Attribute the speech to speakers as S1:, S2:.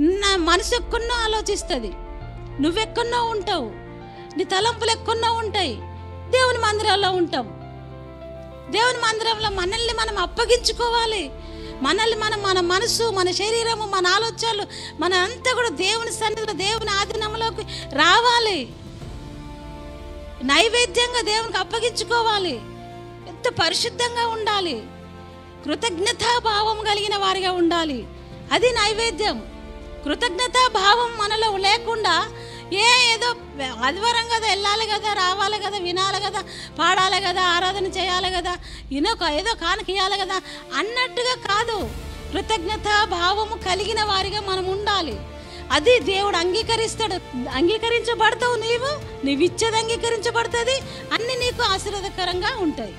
S1: నా మనసు ఎక్కడో ఆలోచిస్తుంది, నువ్వెక్కడో ఉంటావు, నీ తలంపులు ఎక్కడో ఉంటాయి. దేవుని మందిరాల్లో ఉంటాం. దేవుని మందిరంలో మనల్ని మనం అప్పగించుకోవాలి. మనల్ని మనం, మన మనసు, మన శరీరము, మన ఆలోచనలు, మన అంతా కూడా దేవుని సన్నిధిలో, దేవుని ఆధీనంలోకి రావాలి. నైవేద్యంగా దేవునికి అప్పగించుకోవాలి. ఎంత పరిశుద్ధంగా ఉండాలి, కృతజ్ఞతా భావం కలిగిన వారిగా ఉండాలి. అది నైవేద్యం. కృతజ్ఞతా భావం మనలో లేకుండా ఏదో ఆదివారం కదా, వెళ్ళాలి కదా, రావాలి కదా, వినాలి కదా, పాడాలి కదా, ఆరాధన చేయాలి కదా, ఏదో కానుకియాలి కదా అన్నట్టుగా కాదు. కృతజ్ఞతా భావము కలిగిన వారిగా మనం ఉండాలి. అది దేవుడు అంగీకరిస్తాడు. అంగీకరించబడతావు, నీవు ఇచ్చేది అంగీకరించబడుతుంది. అన్నీ నీకు ఆశీర్వాదకరంగా ఉంటాయి.